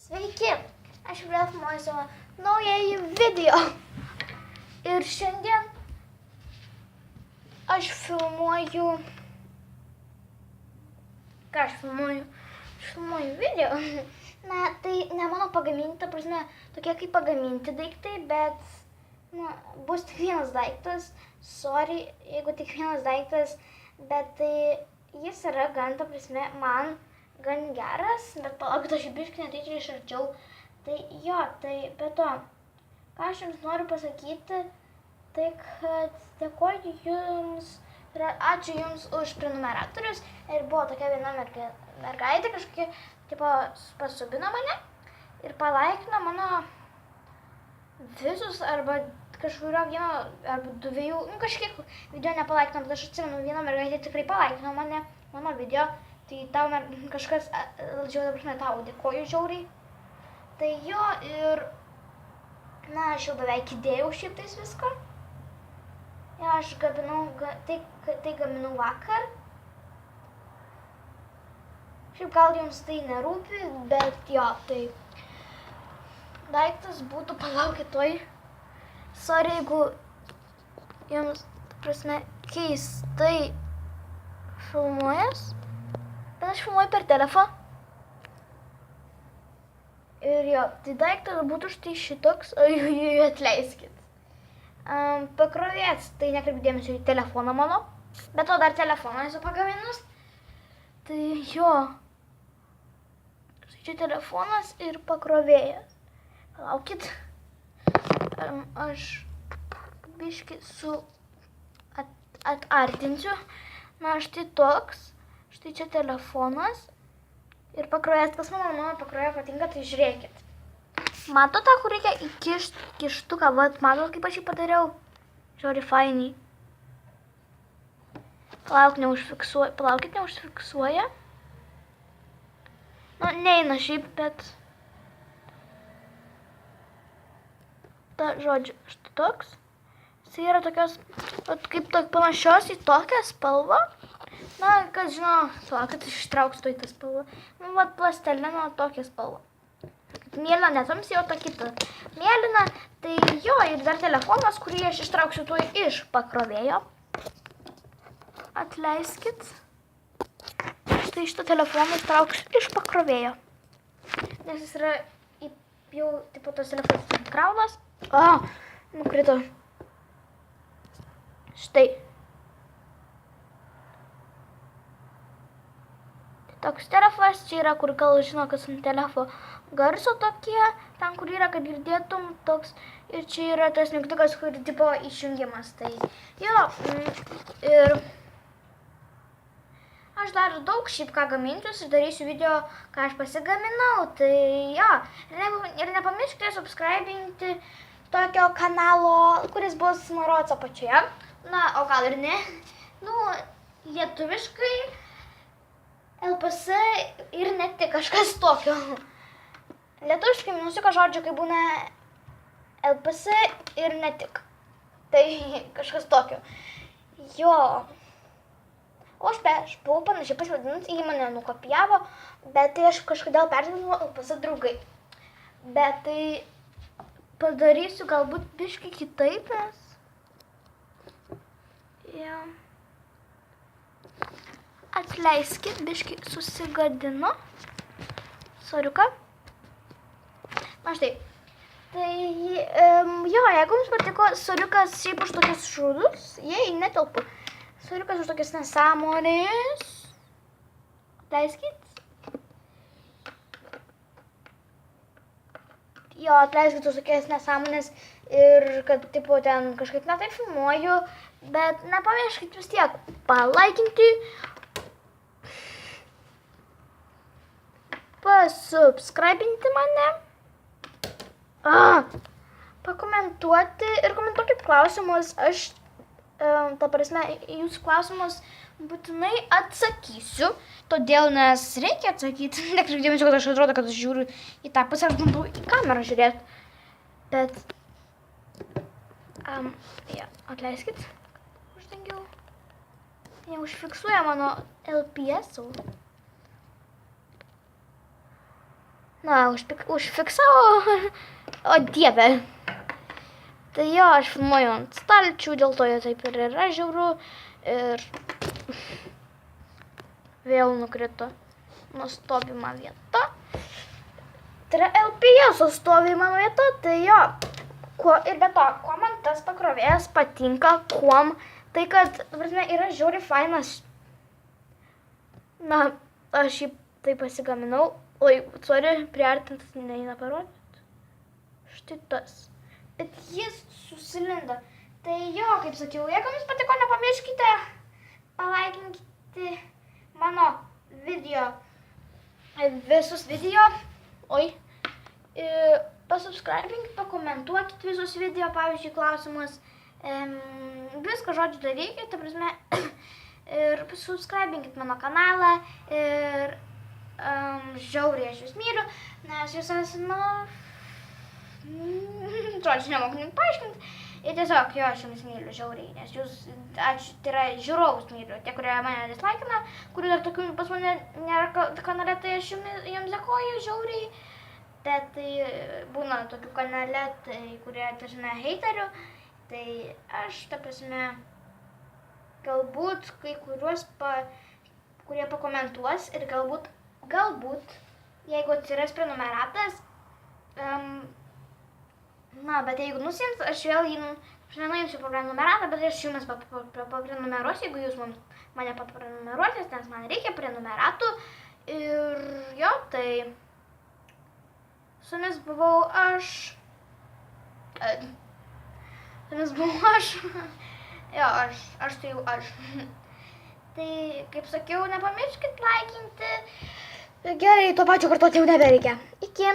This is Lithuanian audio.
Sveiki, aš vėl filmuoju savo naująjį video. Ir šiandien aš filmuoju... Ką aš filmuoju? Aš filmuoju video. Na, tai ne mano pagaminti, ta prasme, tokie kaip pagaminti daiktai, bet bus tik vienas daiktas. Sorry, jeigu tik vienas daiktas, bet tai jis yra gan, ta prasme, man gan geras, bet palaukit, aš biškį netyčiai iš arčiau. Tai jo, tai be to, ką aš jums noriu pasakyti, tai kad dėkoju jums, ačiū jums už prenumeratorius. Ir buvo tokia viena mergaitė kažkokia, tipo, pasubino mane ir palaikino mano visus arba kažkurio vieno arba dviejų, kažkiek video nepalaikino, bet aš atsimenu, viena mergaitė tikrai palaikino mano video. Tai tau kažkas, tau dėkoju žiauriai. Tai jo, ir, na, aš jau beveik įdėjau šiaip tais viską. Ja, aš gaminau, tai gaminau vakar. Šiaip gal jums tai nerūpi, bet jo, tai daiktas būtų, palaukit toj. Sorry, jeigu jums, ta prasme, keistai filmuojas. Bet aš filmuoju per telefoną. Ir jo, tai daiktas būtų štai šitoks, atleiskit. Pakrovėjas, tai nekreipk dėmesio į telefoną mano, bet to dar telefoną esu pagaminus. Tai jo, čia telefonas ir pakrovėjas. Palaukit, aš biškį atartinsiu. Na, štai toks. Štai čia telefonas ir pakrovėjas, kas mano pakrovėja patinka, tai žiūrėkit. Matot tą, kur reikia įkišti kištuką, vat, matot, kaip aš jį padariau? Žiūri, fainiai. Palaukit, neužfiksuoja. Nu, neina šiaip, bet... Ta, žodžiu, štai toks. Jis yra tokios, kaip panašios į tokią spalvą. Na, kas žino, kad aš ištrauksiu to į tą spalvą. Nu, vat plastelino tokią spalvą. Mėlyna, netamsi, o ta kita. Mėlyna, tai jo, ir dar telefonas, kurį aš ištrauksiu to iš pakrovėjo. Atleiskit. Štai šitą telefoną ištrauksiu iš pakrovėjo. Nes jis yra jau, tipo, tos telefonas kraunas. Nukrito. Štai. Toks telefonas, čia yra, kur gal žino, kas ant telefo garso tokie, ten, kur yra, kad girdėtum toks, ir čia yra tas mygtukas, kur tipo išjungimas, tai jo, ir aš dar daug šiaip ką gaminsiu, aš darysiu video, ką aš pasigaminau, tai jo, ir nepamirškite subscribinti tokio kanalo, kuris bus nurodytas apačioje, na, o gal ir ne, nu, lietuviškai, LPS ir ne tik kažkas tokio. Lietuviškai minusiko žodžio, kai būna LPS ir ne tik. Tai kažkas tokio. Jo. O aš buvau panašiai pasivadinus, jį mane nukopijavo, bet tai aš kažkodėl persidinau LPS draugai. Bet tai padarysiu galbūt biškį kitaip, nes... Jo. Atleiskit, biškį susigadino. Soriuka. Na štai. Tai, jo, jeigu jums patiko soriukas šiaip už tokius šūdus, jei netelpu. Soriukas už tokias nesąmonės. Atleiskit. Jo, atleiskit už tokias nesąmonės ir kad, tipo, ten kažkaip netai filmuoju, bet nepamirškit vis tiek palaikinti, pasubscribinti mane, pakomentuoti ir komentuokit klausimus. Aš, ta prasme, jūsų klausimus būtinai atsakysiu, todėl, nes reikia atsakyti. Nekreipk dėmesio, kad aš atrodo, kad aš žiūriu į tą pusę, aš bandau į kamerą žiūrėti. Bet, atleiskit, uždengiau. Neužfiksuoja mano LPS-ų. Na, užfiksavo. O dieve. Tai jo, aš filmuoju ant stalčių, dėl to jie taip ir yra žiauru. Ir vėl nukrito nustovima vieta. Tai yra LPS stovima vieta, tai jo. Ir be to, kuo man tas pakrovėjas patinka, kuom, tai kad, prasme, yra žiauriai fainas. Na, aš jį tai pasigaminau. Oi, sorry, priartintas neina parodyt. Štai tas. Bet jis susilinda. Tai jo, kaip sakiau, jeigu jums patiko, nepamirškite palaikinkite mano video, visus video, pasubscribinkit, pakomentuokit visus video, pavyzdžiui, klausimus, viską žodžiu darykit, ta prasme, ir subscribinkit mano kanalą, ir žiauriai aš jūs myliu, nes jūs esate mano, žodžiu, nemoku net paaiškinti. Ir tiesiog, jo, aš jums myliu žiauriai, nes jūs, aš, tai yra žiūrovus myliu, tie, kurie mane dislaikina, kurių dar tokių pas mane nėra kanale, tai aš jums dėkoju žiauriai, bet tai būna tokių kanale, tai kurie, tarsi, heiterių, tai aš, ta prasme, galbūt kai kuriuos, kurie pakomentuos ir galbūt, jeigu atsiras prenumeratas, na, bet jeigu nusims, aš vėl jį nuimsiu prenumeratą, bet aš jums paprenumeruosiu, jeigu jūs mane paprenumeruosit, nes man reikia prenumeratų. Ir jo, tai su jumis buvau aš. Jo, aš tai jau aš. Tai, kaip sakiau, nepamirškit laikinti. Gerai, tuo pačiu kartuoti jau nebereikia. Iki.